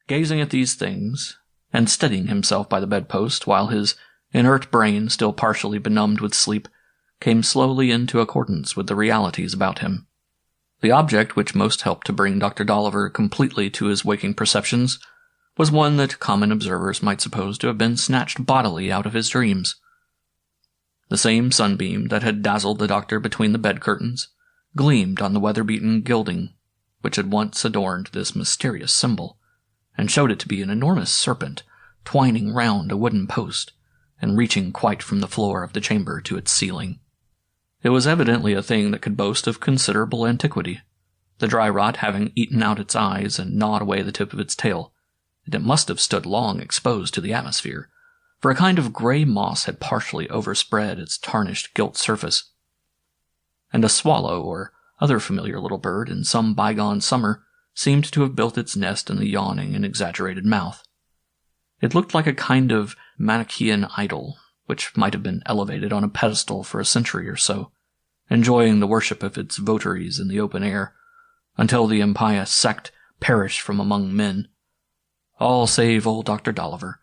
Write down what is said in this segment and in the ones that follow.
Gazing at these things, and steadying himself by the bedpost while his inert brain, still partially benumbed with sleep, came slowly into accordance with the realities about him. The object which most helped to bring Dr. Dolliver completely to his waking perceptions was one that common observers might suppose to have been snatched bodily out of his dreams. The same sunbeam that had dazzled the doctor between the bed curtains gleamed on the weather-beaten gilding which had once adorned this mysterious symbol, and showed it to be an enormous serpent twining round a wooden post and reaching quite from the floor of the chamber to its ceiling. It was evidently a thing that could boast of considerable antiquity, the dry rot having eaten out its eyes and gnawed away the tip of its tail, and it must have stood long exposed to the atmosphere, for a kind of gray moss had partially overspread its tarnished gilt surface. And a swallow or other familiar little bird in some bygone summer seemed to have built its nest in the yawning and exaggerated mouth. It looked like a kind of Manichaean idol, which might have been elevated on a pedestal for a century or so, enjoying the worship of its votaries in the open air, until the impious sect perished from among men, all save old Dr. Dolliver,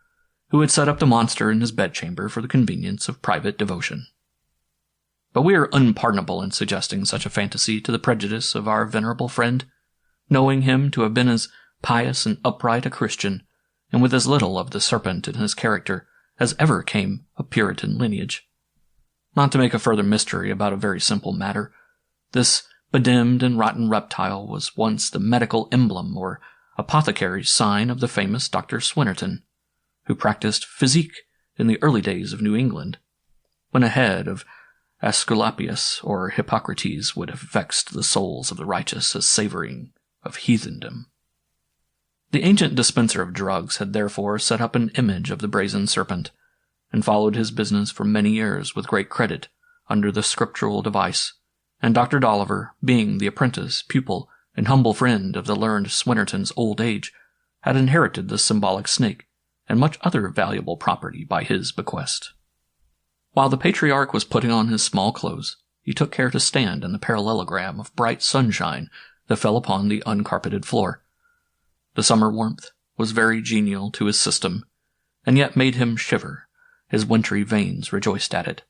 who had set up the monster in his bedchamber for the convenience of private devotion. But we are unpardonable in suggesting such a fantasy to the prejudice of our venerable friend, knowing him to have been as pious and upright a Christian, and with as little of the serpent in his character as ever came of Puritan lineage. Not to make a further mystery about a very simple matter, this bedimmed and rotten reptile was once the medical emblem or apothecary's sign of the famous Dr. Swinnerton, who practiced physique in the early days of New England, when a head of Aesculapius or Hippocrates would have vexed the souls of the righteous as savoring of heathendom. The ancient dispenser of drugs had therefore set up an image of the brazen serpent, and followed his business for many years with great credit under the scriptural device, and Dr. Dolliver, being the apprentice, pupil, and humble friend of the learned Swinnerton's old age, had inherited the symbolic snake and much other valuable property by his bequest. While the patriarch was putting on his small clothes, he took care to stand in the parallelogram of bright sunshine that fell upon the uncarpeted floor. The summer warmth was very genial to his system, and yet made him shiver. His wintry veins rejoiced at it,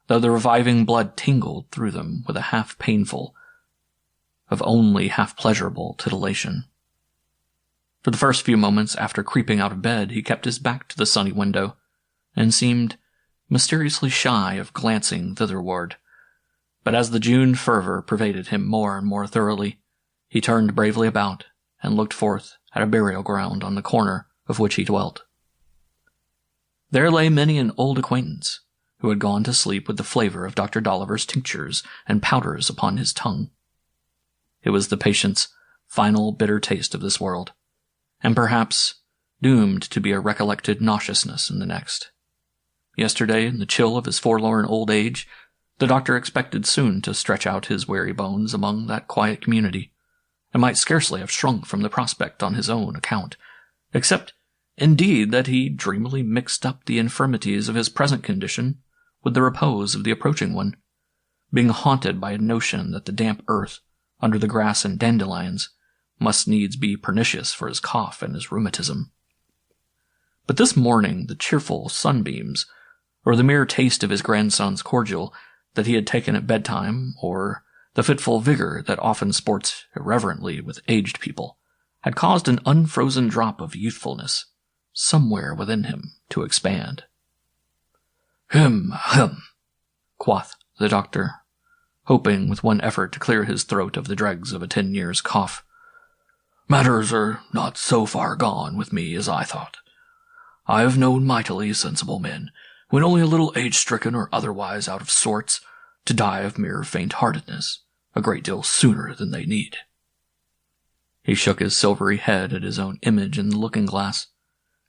though the reviving blood tingled through them with a half-painful, of only half-pleasurable titillation. For the first few moments after creeping out of bed, he kept his back to the sunny window, and seemed mysteriously shy of glancing thitherward. But as the June fervor pervaded him more and more thoroughly, he turned bravely about and looked forth at a burial ground on the corner of which he dwelt. There lay many an old acquaintance, who had gone to sleep with the flavor of Dr. Dolliver's tinctures and powders upon his tongue. It was the patient's final bitter taste of this world, and perhaps doomed to be a recollected nauseousness in the next. Yesterday, in the chill of his forlorn old age, the doctor expected soon to stretch out his weary bones among that quiet community, and might scarcely have shrunk from the prospect on his own account, except, indeed, that he dreamily mixed up the infirmities of his present condition with the repose of the approaching one, being haunted by a notion that the damp earth, under the grass and dandelions, must needs be pernicious for his cough and his rheumatism. But this morning the cheerful sunbeams, or the mere taste of his grandson's cordial that he had taken at bedtime, or the fitful vigor that often sports irreverently with aged people, had caused an unfrozen drop of youthfulness somewhere within him to expand. "Hem, quoth the doctor, hoping with one effort to clear his throat of the dregs of a 10 years' cough. "Matters are not so far gone with me as I thought. I have known mightily sensible men, when only a little age-stricken or otherwise out of sorts, to die of mere faint-heartedness, a great deal sooner than they need." He shook his silvery head at his own image in the looking-glass,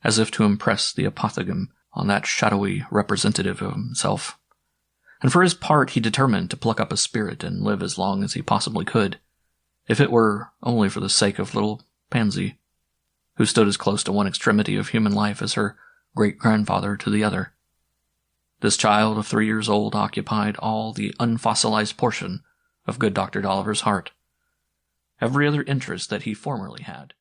as if to impress the apothegm on that shadowy representative of himself, and for his part he determined to pluck up a spirit and live as long as he possibly could, if it were only for the sake of little Pansy, who stood as close to one extremity of human life as her great-grandfather to the other. This child of 3 years old occupied all the unfossilized portion of good Dr. Dolliver's heart. Every other interest that he formerly had